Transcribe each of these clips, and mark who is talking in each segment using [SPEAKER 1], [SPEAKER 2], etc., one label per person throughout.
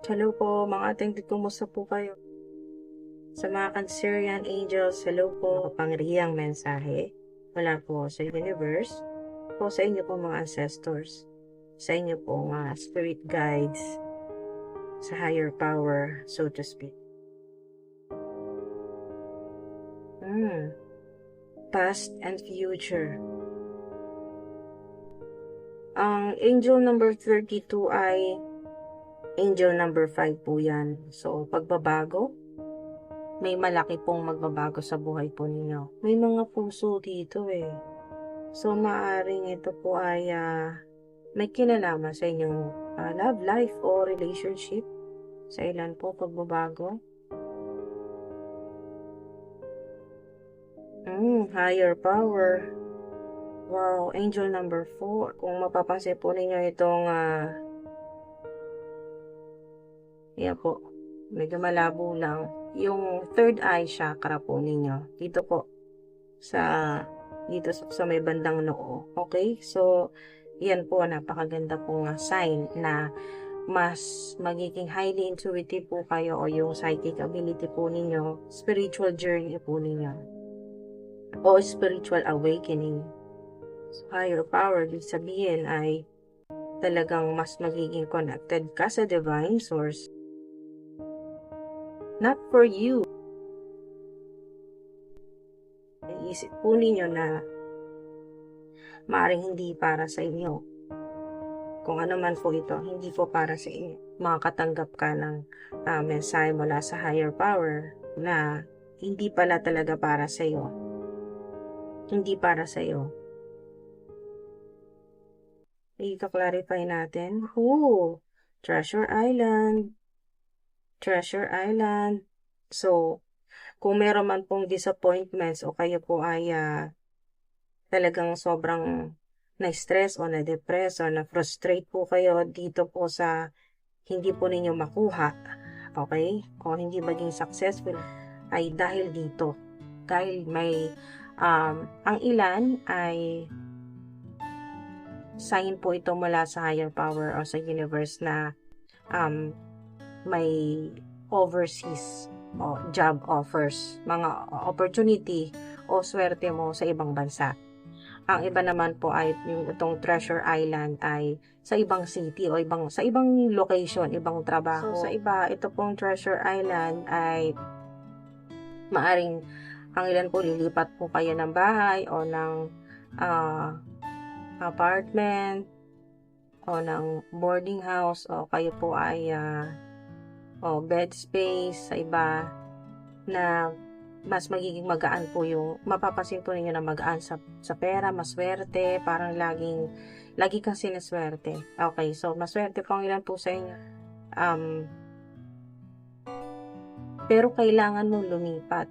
[SPEAKER 1] Hello po mga ating kumusta po kayo? Sa mga Cancerian Angels, hello po. Pangrihang mensahe mula po sa universe, po sa inyo po mga ancestors, sa inyo po mga spirit guides, sa higher power, so to speak. Past and future. Ang angel number 32 ay angel number 5 po yan. So, pagbabago, may malaki pong magbabago sa buhay po ninyo. May mga puso dito eh. So, maaaring ito po ay may kinalaman sa inyong love life o relationship. Sa ilan po pagbabago. Higher power. Wow, angel number 4. Kung mapapansin po ninyo itong yan po, medyo malabo lang. Yung third eye chakra po ninyo. Dito po. Dito sa may bandang noo. Okay? So, yan po, napakaganda pong sign na mas magiging highly intuitive po kayo o yung psychic ability po ninyo, spiritual journey po ninyo, o spiritual awakening. So, higher power, ibig sabihin ay talagang mas magiging connected ka sa divine source. Not for you. Iisip po ninyo na maaaring hindi para sa inyo. Kung ano man po ito, hindi po para sa inyo. Makakatanggap ka ng mensahe mula sa higher power na hindi pala talaga para sa iyo. Hindi para sa iyo. I-clarify natin. Treasure Island. Treasure Island. So, kung meron man pong disappointments o kayo po ay talagang sobrang na-stress o na-depress o na-frustrate po kayo dito po sa hindi po ninyo makuha, okay? O hindi maging successful, ay dahil dito. Dahil may, ang ilan ay sign po ito mula sa higher power o sa universe na may overseas o job offers, mga opportunity o swerte mo sa ibang bansa. Ang iba naman po ay yung itong Treasure Island ay sa ibang city o sa ibang location, ibang trabaho. So, sa iba, ito pong Treasure Island ay maaring ang ilan po lilipat po kayo ng bahay o ng apartment o ng boarding house o kayo po ay bed space. Sa iba na mas magiging magaan po yung mapapansin po ninyo na magaan sa pera, maswerte, parang lagi kang sinaswerte. Okay, so maswerte po ang ilan po sa inyo. Pero kailangan mong lumipat.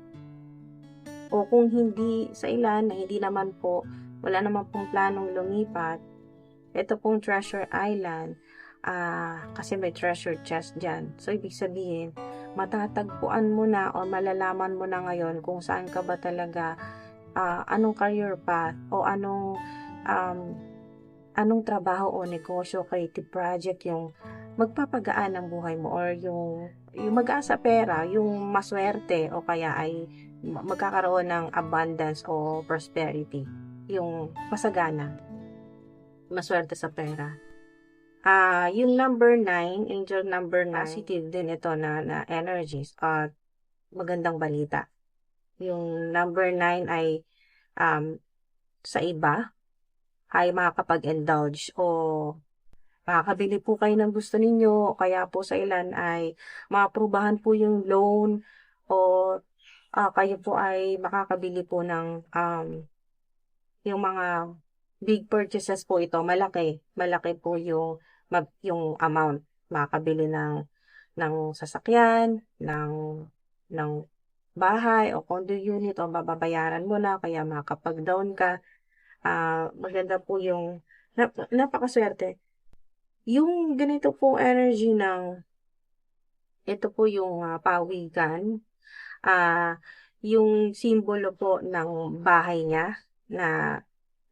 [SPEAKER 1] O kung hindi sa ilan na hindi naman po, wala naman pong planong lumipat, ito pong Treasure Island, kasi may treasure chest dyan. So, ibig sabihin, matatagpuan mo na o malalaman mo na ngayon kung saan ka ba talaga, anong career path o anong trabaho o negosyo, creative project yung magpapagaan ng buhay mo or yung magaan sa pera, yung maswerte o kaya ay magkakaroon ng abundance o prosperity, yung masagana, maswerte sa pera. Yung number 9, angel number 9, positive din ito na energies at magandang balita. Yung number 9 ay sa iba ay makakapag-indulge o makakabili po kayo ng gusto ninyo, kaya po sa ilan ay maaprubahan po yung loan o kayo po ay makakabili po ng yung mga big purchases po ito, malaki po yung amount. Makakabili ng sasakyan, ng bahay o condo unit o mababayaran mo na, kaya makakapag-down ka. Maganda po yung napakaswerte. Yung ganito pong energy ito po yung pawikan, yung simbolo po ng bahay niya na,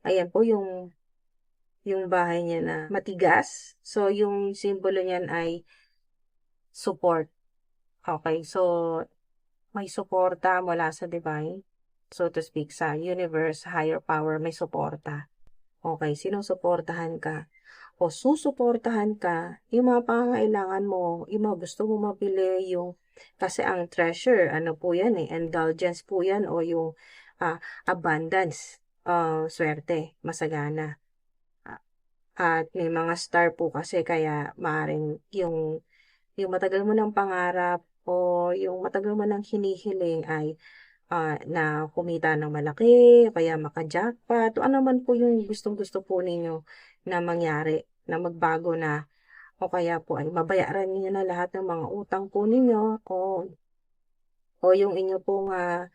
[SPEAKER 1] ayan po yung bahay niya na matigas. So, yung simbolo niyan ay support. Okay, so may suporta mula sa divine, so to speak, sa universe, higher power, may suporta. Okay, sinusuportahan ka o susuportahan ka, yung mga pangangailangan mo, yung mga gusto mo mabili, yung, kasi ang treasure, ano po yan indulgence po yan o yung abundance, swerte, masagana. At may mga star po kasi kaya maaaring yung matagal mo ng pangarap o yung matagal mo ng hinihiling ay na kumita ng malaki, kaya maka-jackpot, o ano man po yung gustong-gusto po ninyo na mangyari, na magbago na, o kaya po ay mabayaran niyo na lahat ng mga utang po ninyo, o yung inyo pong ah,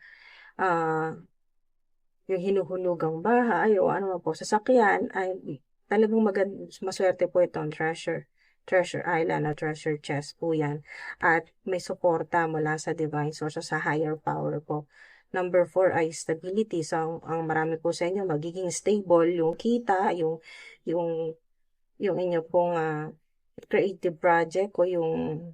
[SPEAKER 1] yung hinuhulugang bahay o ano man po, sasakyan ay talagang maswerte po itong treasure island o treasure chest po yan. At may suporta mula sa divine source o sa higher power po. Number 4 ay stability. So, ang marami po sa inyo, magiging stable yung kita, yung, yung inyo pong creative project o yung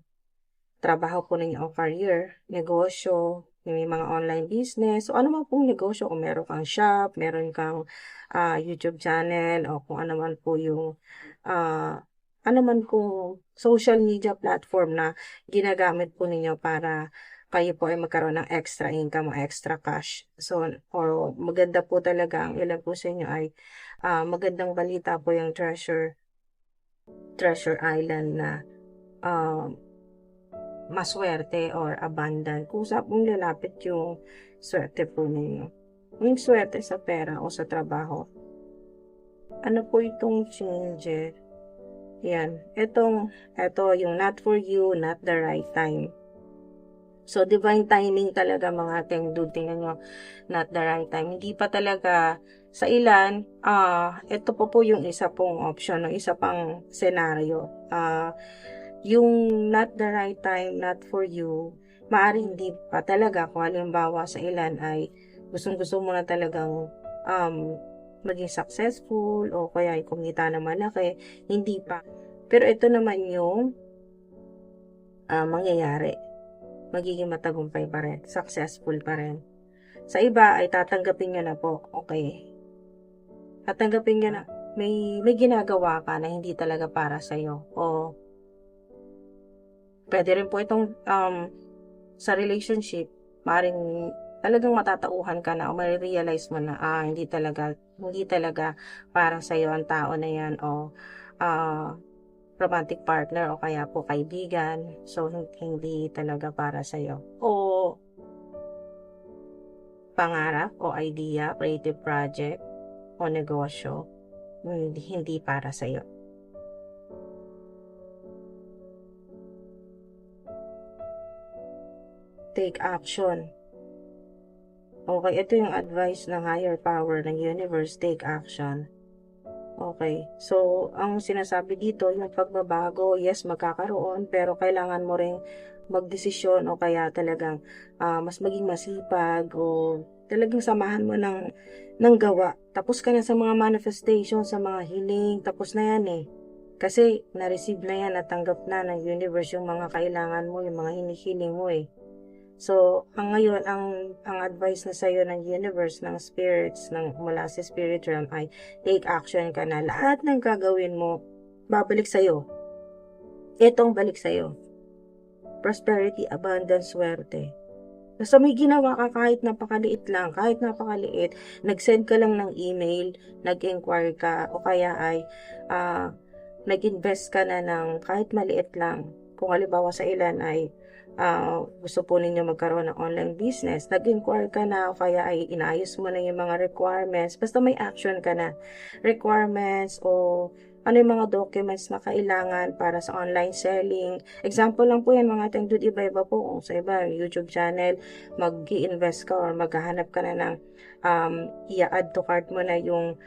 [SPEAKER 1] trabaho po ninyo o career, negosyo, may mga online business, o ano man pong negosyo, kung meron kang shop, meron kang YouTube channel, o kung ano man po yung ano man pong social media platform na ginagamit po ninyo para kayo po ay magkaroon ng extra income o extra cash. So, or maganda po talaga, ang ilan po sa inyo ay magandang balita po yung treasure island na maswerte or abundant. Kung saan pong lalapit yung swerte po ninyo. Yung swerte sa pera o sa trabaho. Ano po itong changer? Yan. Ito yung not for you, not the right time. So, divine timing talaga mga tengdu. Tingnan nyo, not the right time. Hindi pa talaga sa ilan, ito po yung isa pong option, no? Isa pang senaryo. Yung not the right time, not for you, maaaring hindi pa talaga. Kung halimbawa sa ilan ay gustong-gusto mo na talagang maging successful o kaya ay kumita na malaki, hindi pa. Pero ito naman yung mangyayari. Magiging matagumpay pa rin. Successful pa rin. Sa iba ay tatanggapin nyo na po. Okay. Tatanggapin nyo na may ginagawa ka na hindi talaga para sa'yo. O pwede rin po itong sa relationship, maring talagang matatauhan ka na o marirealize mo na hindi talaga para sa iyo ang tao na yan o romantic partner o kaya po kaibigan. So, hindi talaga para sa iyo. O pangarap o idea, creative project o negosyo, hindi para sa iyo. Take action. Okay, ito yung advice ng higher power ng universe, take action. Okay, so ang sinasabi dito, yung pagbabago, yes, magkakaroon, pero kailangan mo ring magdesisyon o kaya talagang mas maging masipag o talagang samahan mo ng gawa. Tapos ka na sa mga manifestation, sa mga healing, tapos na yan eh. Kasi na-receive na yan, natanggap na ng universe yung mga kailangan mo, yung mga hinihiling mo eh. So, ngayon, ang advice na sa'yo ng universe, ng spirits, mula sa spirit realm ay take action ka na. Lahat ng gagawin mo, babalik sa'yo. Itong balik sa'yo. Prosperity, abundance, swerte. So, may ginawa ka kahit napakaliit lang, nag-send ka lang ng email, nag-inquire ka, o kaya ay nag-invest ka na ng kahit maliit lang. Kung halimbawa sa ilan ay gusto po ninyo magkaroon ng online business, nag-inquire ka na o kaya ay inayos mo na yung mga requirements, basta may action ka na. Requirements o ano yung mga documents na kailangan para sa online selling. Example lang po yan mga tengdud, iba-iba po. Kung sa iba, YouTube channel, mag-i-invest ka or maghahanap ka na ng i-add to cart mo na yung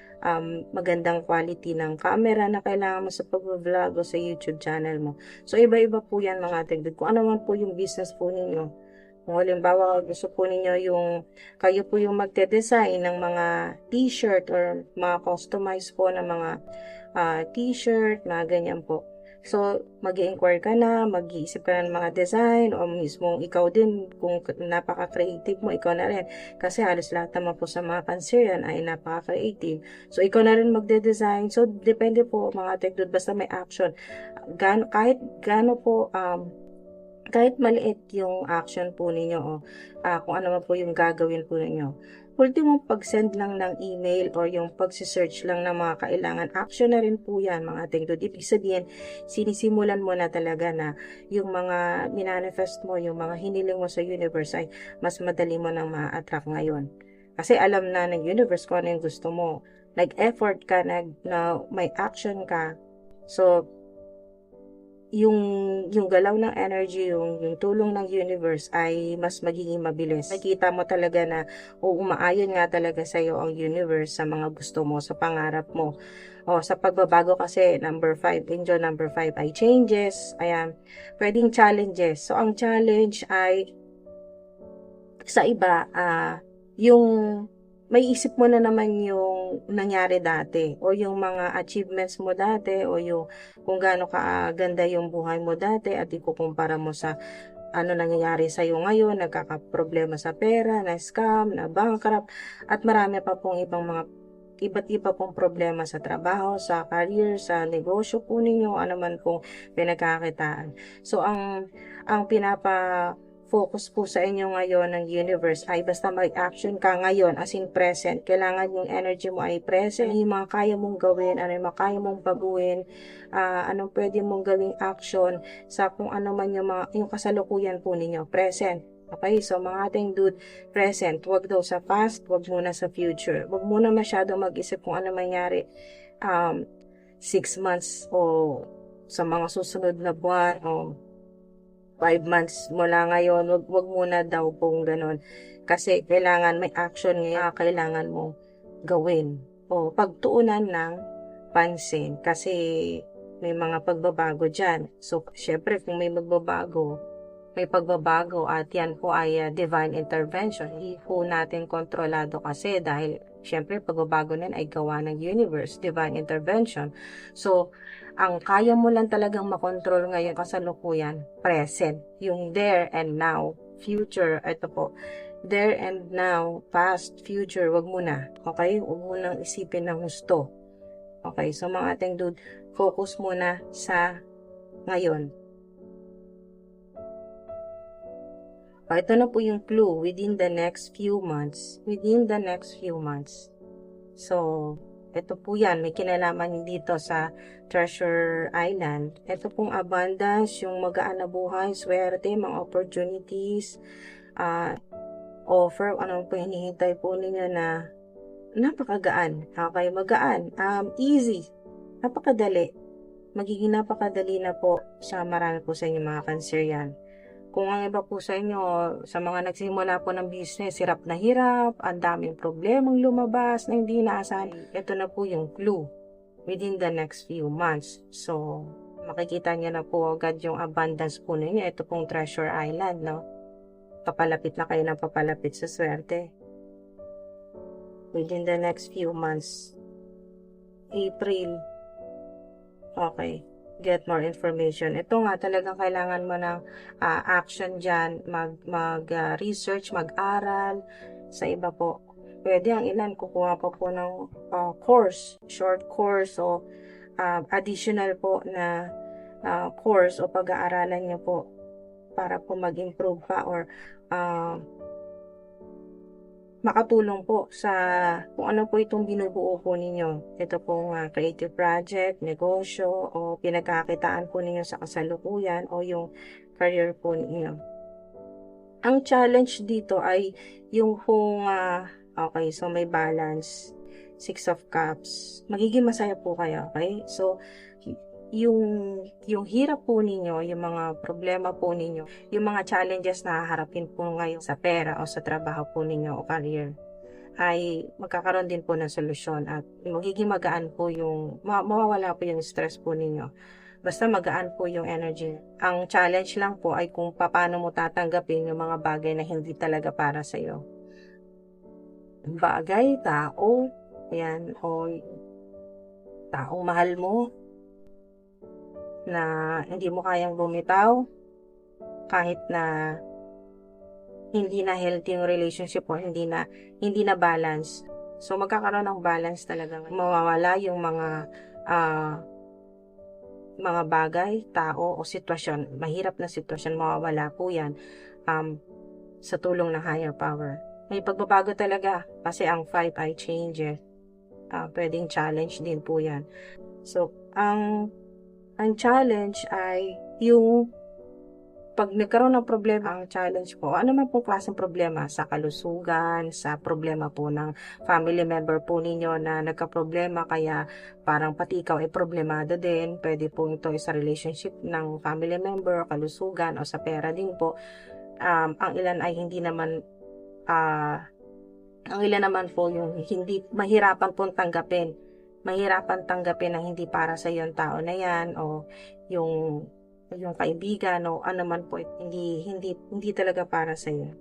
[SPEAKER 1] magandang quality ng camera na kailangan mo sa pag-vlog o sa YouTube channel mo. So, iba-iba po yan mga tengdud. Kung ano man po yung business po ninyo. Kung halimbawa, gusto po ninyo kayo po yung magte-design ng mga t-shirt or mga customized po ng mga t-shirt, mga ganyan po. So, mag-i-inquire ka na, mag-iisip ka na ng mga design, o mismong ikaw din, kung napaka-creative mo, ikaw na rin. Kasi halos lahat naman po sa mga cancer yan ay napaka-creative. So, ikaw na rin magde-design. So, depende po mga tekdod, basta may action. Kahit gaano po, kahit maliit yung action po ninyo o kung ano man po yung gagawin po ninyo. Ultimo, pag-send lang ng email or yung pag-search lang ng mga kailangan, action na rin po yan mga tekdod. Ibig sabihin, sinisimulan mo na talaga na yung mga minanifest mo, yung mga hiniling mo sa universe ay mas madali mo nang ma-attract ngayon. Kasi alam na ng universe kung ano yung gusto mo. Nag-effort ka, na may action ka. So, yung galaw ng energy, yung tulong ng universe ay mas magiging mabilis. Nakita mo talaga na umaayon nga talaga sa iyo ang universe sa mga gusto mo, sa pangarap mo. O sa pagbabago kasi, number 5, angel number 5 ay changes. Ayan, pwedeng challenges. So ang challenge ay sa iba, yung may isip mo na naman yung nangyari dati o yung mga achievements mo dati o yung kung gaano kaaganda yung buhay mo dati at ikukumpara mo sa ano nangyayari sa iyo ngayon, nagkakaproblema sa pera, na scam, na bankrupt, at marami pa pong ibang mga iba't iba pong problema sa trabaho, sa career, sa negosyo po ninyo, ano man pong pinagkakitaan. So, ang focus po sa inyo ngayon ng universe ay basta mag-action ka ngayon as in present. Kailangan yung energy mo ay present. Ano yung mga kaya mong gawin, ano yung mga kaya mong baguhin, anong pwede mong gawing action sa kung ano man yung kasalukuyan po ninyo, present. Okay, so mga ating dude, present, wag daw sa past, wag muna sa future. Wag muna masyado mag-isip kung ano mangyari 6 months o sa mga susunod na buwan o 5 months mula ngayon, wag muna daw pong ganun. Kasi kailangan may action ngayon, kailangan mong gawin. O pagtuunan ng pansin kasi may mga pagbabago dyan. So, syempre, kung may pagbabago at yan po ay divine intervention. Hindi po natin kontrolado kasi dahil syempre pagbabago na ay gawa ng universe, divine intervention. So, ang kaya mo lang talagang makontrol ngayon kasalukuyan, present, yung there and now, future, ito po, there and now, past, future, wag mo na, okay? Wag mo nang isipin ng gusto. Okay, so mga ating dude, focus muna sa ngayon. Ito na po yung clue, within the next few months. Within the next few months. So, ito po yan, may kinalaman dito sa Treasure Island. Ito pong abundance, yung magaan na buhay, swerte, mga opportunities, offer, ano po hinihintay po ninyo na napakagaan. Okay, magaan, easy, napakadali. Magiging napakadali na po sa marami po sa inyo mga cancer yan. Kung ang iba po sa inyo, sa mga nagsimula po ng business, hirap na hirap, ang daming problemang lumabas na hindi inaasahan, ito na po yung clue within the next few months. So, makikita nyo na po agad yung abundance po ninyo. Ito pong Treasure Island, no? Papalapit na kayo ng papalapit sa swerte. Within the next few months. April. Okay. Get more information. Ito nga, talagang kailangan mo ng action dyan, mag-research, mag-aral. Sa iba po, pwede ang ilan, kukuha pa po ng course, short course o additional po na course o pag-aaralan niyo po para po mag-improve pa or makatulong po sa kung ano po itong binubuo po ninyo. Ito pong creative project, negosyo, o pinagkakitaan po ninyo sa kasalukuyan o yung career po ninyo. Ang challenge dito ay yung pong, okay, so may balance, 6 of Cups. Magiging masaya po kayo, okay? So, yung hirap po ninyo, yung mga problema po ninyo, yung mga challenges na haharapin po ngayon sa pera o sa trabaho po ninyo o career, ay magkakaroon din po ng solusyon at magiging magaan po yung, mawawala po yung stress po ninyo. Basta magaan po yung energy. Ang challenge lang po ay kung paano mo tatanggapin yung mga bagay na hindi talaga para sa'yo. Bagay, tao, yan, o taong mahal mo, na hindi mo kayang bumitaw kahit na hindi na healthy yung relationship o hindi na balance. So magkakaroon ng balance talaga. Mawawala yung ah, mga bagay, tao o sitwasyon. Mahirap na sitwasyon, mawawala po yan sa tulong ng higher power. May pagbabago talaga kasi ang 5 ay change eh. Pwedeng challenge din po yan. So, ang challenge ay yung pag nagkaroon ng problema, ang challenge po, ano man po klaseng problema, sa kalusugan, sa problema po ng family member po ninyo na nagka-problema, kaya parang pati ikaw ay problemado din, pwede po ito sa relationship ng family member, kalusugan, o sa pera din po. Ang ilan ay hindi naman, ang ilan naman po yung hindi mahirapan pong tanggapin. Mahirapan tanggapin na hindi para sa yung tao na yan o yung kaibigan o ano man po, hindi talaga para sa iyo.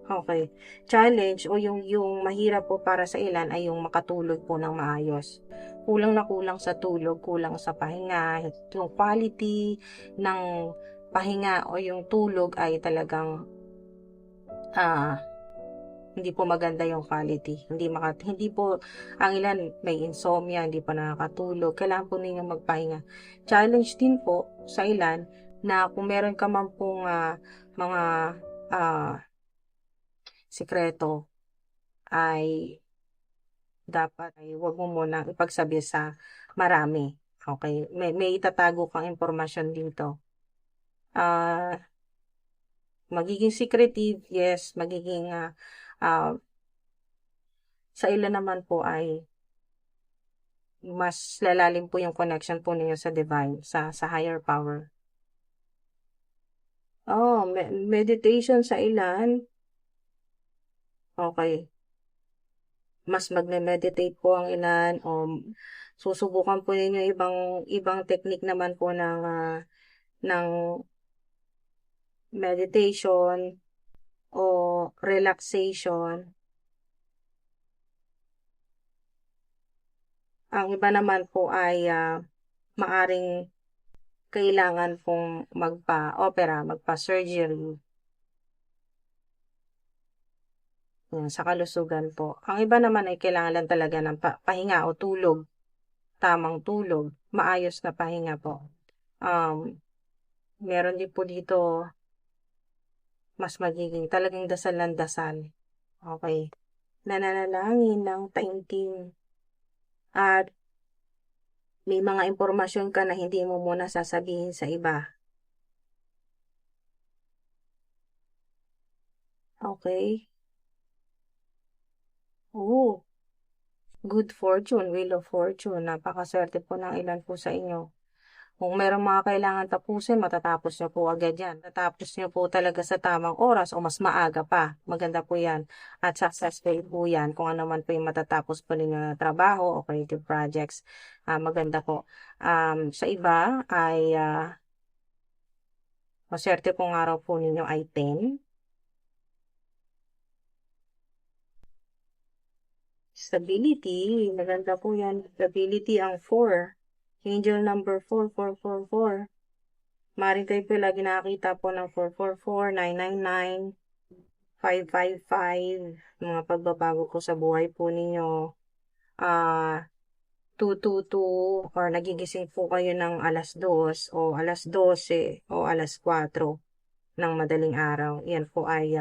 [SPEAKER 1] Okay. Challenge o yung mahirap po para sa ilan ay yung makatulog po ng maayos. Kulang na kulang sa tulog, kulang sa pahinga, yung quality ng pahinga o yung tulog ay talagang hindi po maganda yung quality. Hindi po, ang ilan may insomnia, hindi pa nakakatulog. Kailangan po ninyong magpahinga. Challenge din po sa ilan na kung meron ka man pong mga ah, sikreto ay dapat ay huwag mo muna ipagsabi sa marami. Okay? May itatago kang impormasyon dito. Magiging secretive, yes, magiging sa ilan naman po ay mas lalalim po yung connection po ninyo sa divine, sa higher power. Meditation sa ilan, okay. Mas magne-meditate po ang ilan o susubukan po ninyo ibang technique naman po ng meditation o relaxation. Ang iba naman po ay maaring kailangan pong magpa-opera, magpa-surgery. Sa kalusugan po. Ang iba naman ay kailangan lang talaga ng pahinga o tulog. Tamang tulog. Maayos na pahinga po. Meron din po dito mas magiging talagang dasal ng dasal. Okay. Nananalangin ng taimtim. At may mga impormasyon ka na hindi mo muna sasabihin sa iba. Okay. Oh, good fortune, wheel of fortune. Napakaswerte po ng ilan po sa inyo. Kung merong mga kailangan tapusin, matatapos nyo po agad yan. Matatapos nyo po talaga sa tamang oras o mas maaga pa. Maganda po yan. At successful po yan. Kung ano man po yung matatapos po ninyo na trabaho o creative projects, maganda po. Sa iba ay maswerte pong araw po ninyo ay 10. Stability, maganda po yan. Stability ang 4. Angel number 4444. Maring kayo po lagi nakakita po ng 444, 999, 555, mga pagbabago po sa buhay po ninyo. 222, or nagigising po kayo ng alas 2 o alas 12 o alas 4 ng madaling araw. Yan po ay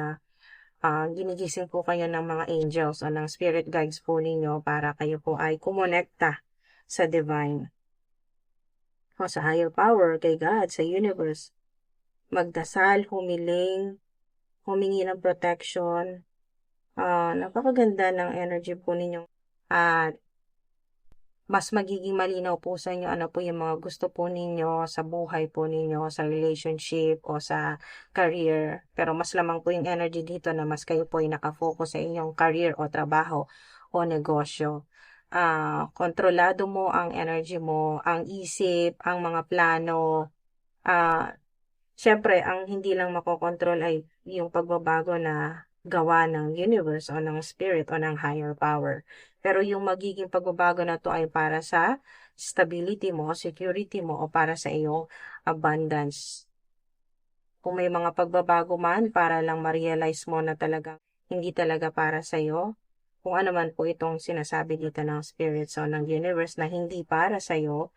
[SPEAKER 1] ginigising po kayo ng mga angels o ng spirit guides po ninyo para kayo po ay kumonekta sa divine o sa higher power, kay God, sa universe. Magdasal, humingi ng protection. Napakaganda ng energy po ninyo. At mas magiging malinaw po sa inyo ano po yung mga gusto po ninyo sa buhay po ninyo, sa relationship o sa career. Pero mas lamang po yung energy dito na mas kayo po ay nakafocus sa inyong career o trabaho o negosyo. Kontrolado mo ang energy mo, ang isip, ang mga plano. Siyempre, ang hindi lang makokontrol ay yung pagbabago na gawa ng universe o ng spirit o ng higher power. Pero yung magiging pagbabago na to ay para sa stability mo, security mo, o para sa iyong abundance. Kung may mga pagbabago man para lang ma-realize mo na talaga hindi talaga para sa'yo, kung ano man po itong sinasabi dito ng spirits o ng universe na hindi para sa'yo,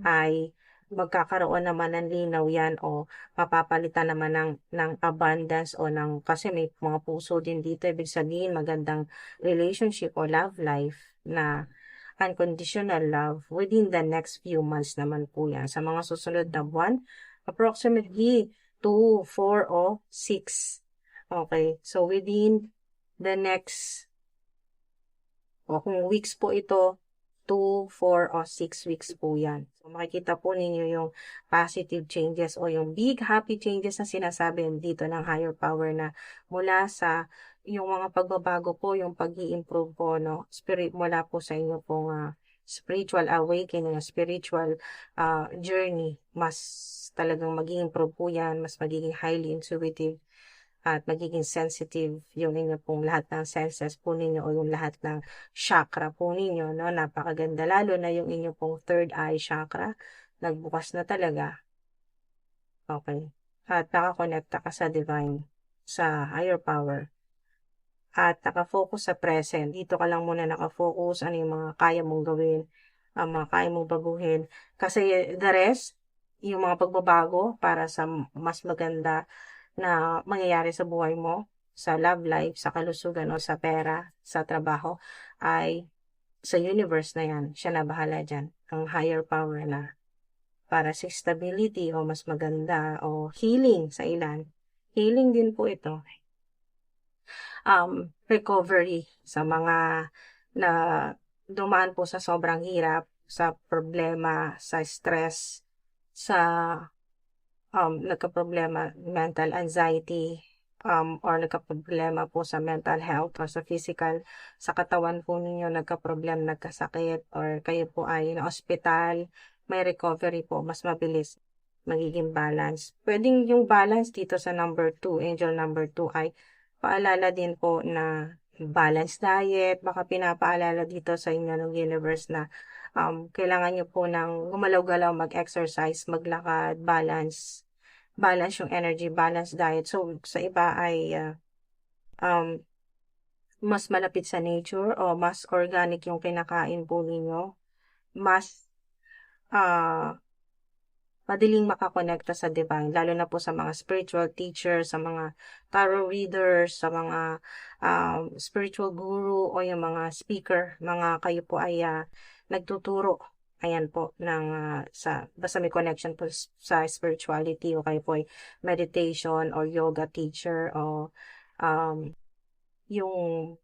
[SPEAKER 1] ay magkakaroon naman ng linaw yan o mapapalitan naman ng abundance o kasi may mga puso din dito, ibig sabihin magandang relationship o love life na unconditional love within the next few months naman po yan. Sa mga susunod na buwan, approximately 2, 4, o 6. Okay, so within the next, o kung weeks po ito, 2, 4, o 6 weeks po yan. So makikita po ninyo yung positive changes o yung big happy changes na sinasabi dito ng higher power na mula sa yung mga pagbabago po, yung pag-i-improve po, no? Spirit mula po sa inyo pong spiritual awakening, spiritual journey. Mas talagang mag-i-improve po yan, mas magiging highly intuitive at magiging sensitive yung inyo pong lahat ng senses po ninyo o yung lahat ng chakra po ninyo, no? Napakaganda, lalo na yung inyo pong third eye chakra, nagbukas na talaga. Okay. At nakakonekta ka sa divine, sa higher power. At nakafocus sa present. Dito ka lang muna nakafocus, ano yung mga kaya mong gawin, ang mga kaya mong baguhin. Kasi the rest, yung mga pagbabago para sa mas maganda na mangyayari sa buhay mo, sa love life, sa kalusugan o sa pera, sa trabaho, ay sa universe na yan. Siya na bahala dyan. Ang higher power na para sa stability o mas maganda o healing sa ilan. Healing din po ito. Recovery sa mga na dumaan po sa sobrang hirap, sa problema, sa stress, sa nagkaproblema, mental anxiety, or nagkaproblema po sa mental health or sa physical, sa katawan po ninyo, nagkaproblema, nagkasakit, or kayo po ay na-hospital, may recovery po, mas mabilis, magiging balance. Pwedeng yung balance dito sa number 2, angel number 2, ay paalala din po na balanced diet, baka pinapaalala dito sa inyo ng universe na kailangan nyo po ng gumalaw-galaw, mag-exercise, maglakad, balance yung energy, balance diet. So, sa iba ay um, mas malapit sa nature o mas organic yung kinakain po ninyo. Mas uh, madaling makakonekta sa divine, lalo na po sa mga spiritual teachers, sa mga tarot readers, sa mga spiritual guru o yung mga speaker, mga kayo po ay nagtuturo. Ayan po, basta may connection po sa spirituality o kayo po ay meditation or yoga teacher o yung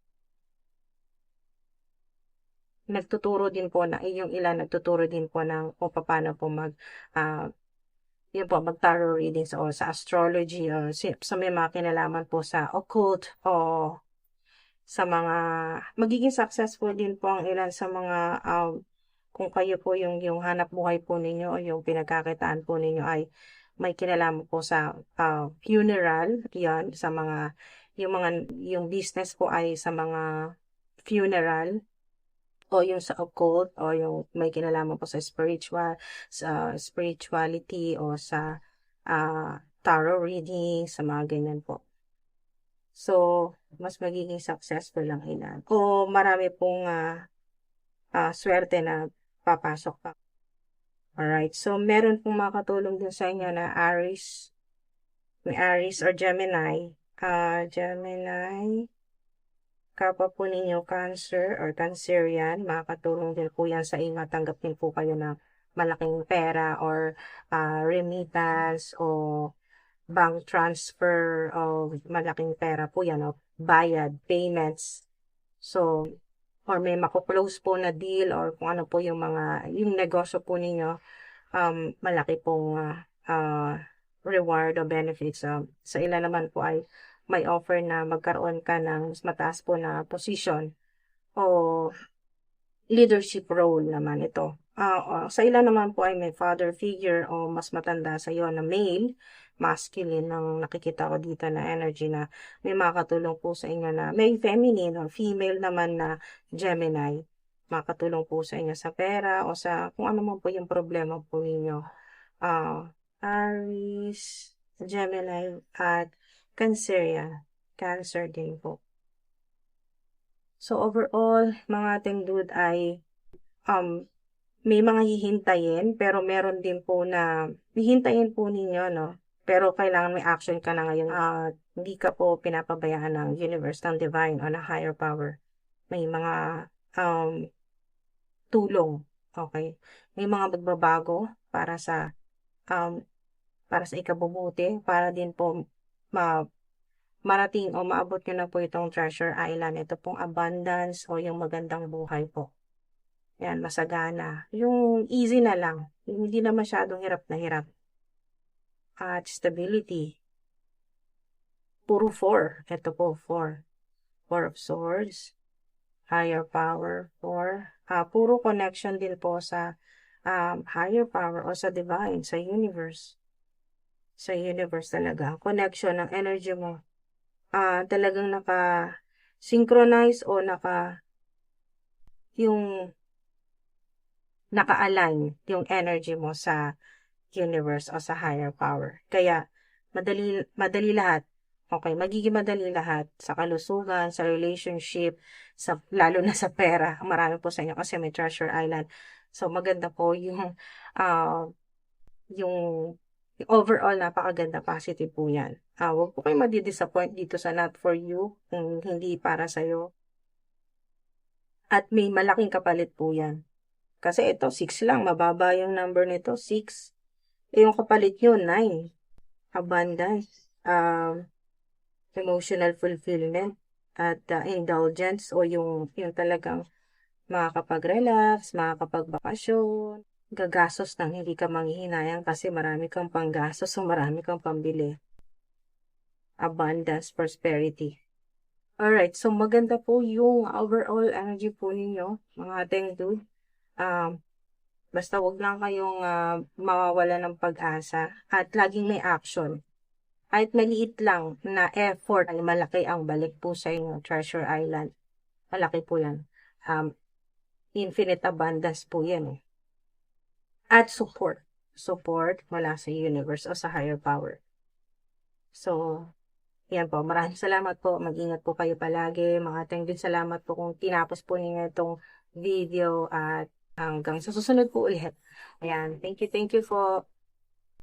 [SPEAKER 1] nagtuturo din po yung ilan nagtuturo din po ng kung paano po uh, yun po, mag-tarot readings o sa astrology o sa may mga kinalaman po sa occult o sa mga magiging successful din po ang ilan sa mga kung kayo po yung hanap buhay po ninyo o yung pinagkakitaan po ninyo ay may kinalaman po sa funeral, yan, sa yung business po ay sa mga funeral o yung sa occult o yung may kinalaman po sa spirituality o sa tarot reading, sa mga ganyan po. So, mas magiging successful lang ilan. O marami pong swerte na papasok pa. Alright, so meron pong makatulong din sa inyo na Aries, may Aries or Gemini. Gemini, kapwa po ninyo Cancer or Cancerian, makakatulong din po yan sa inyo. Tanggapin po kayo ng malaking pera or remittance o bank transfer o malaking pera po yan o bayad, payments. So, or may mako-close po na deal or kung ano po yung negosyo po ninyo, malaki pong reward o benefits. Sa ilan naman po ay may offer na magkaroon ka ng mas mataas po na position o leadership role naman ito. Sa ilan naman po ay may father figure o mas matanda sa iyo na male masculine ng nakikita ko dito na energy na may makakatulong po sa inyo na may feminine or female naman na Gemini. Makakatulong po sa inyo sa pera o sa kung ano man po yung problema po ninyo. Aries, Gemini, at Cancerian. Cancer din po. So overall, mga ating dude ay may mga hihintayin, pero meron din po na hihintayin po ninyo, no? Pero kailangan may action ka na ngayon at hindi ka po pinapabayaan ng universe, ng divine, o ng higher power. May mga tulong, okay? May mga magbabago um, para sa ikabubuti, para din po marating o maabot nyo na po itong Treasure Island. Ito pong abundance o yung magandang buhay po. Yan, masagana. Yung easy na lang. Yung hindi na masyadong hirap na hirap. At stability. Puro 4. Ito po, 4. 4 of Swords. Higher power, 4. Puro connection din po sa higher power o sa divine, sa universe. Sa universe talaga. Connection ng energy mo. Talagang naka-synchronize o yung naka-align yung energy mo sa universe o sa higher power. Kaya, madali lahat. Okay, magiging madali lahat sa kalusugan, sa relationship, lalo na sa pera. Marami po sa inyo kasi may Treasure Island. So, maganda po yung overall, napakaganda, positive po yan. Huwag po kayo madi-disappoint dito sa not for you, kung hindi para sa'yo. At may malaking kapalit po yan. Kasi ito, 6 lang. Mababa yung number nito, 6. Yung kapalit nyo, 9. Abundance, emotional fulfillment, at indulgence, o yung talagang makakapag-relax, makakapagbakasyon, gagastos ng hindi ka manghihinayang kasi marami kang panggastos o marami kang pambili. Abundance, prosperity. Alright, so maganda po yung overall energy po ninyo, mga ating dude. Basta wag lang kayong mawawala ng pag-asa at laging may action. Kahit maliit lang na effort, ay malaki ang balik po sa inyo, Treasure Island. Malaki po yan. Infinite abundance po yan. At support. Support mula sa universe o sa higher power. So, yan po. Maraming salamat po. Mag-ingat po kayo palagi. Mga din salamat po kung tinapos po ninyo itong video at hanggang sa susunod po ulit. Ayan. Thank you po.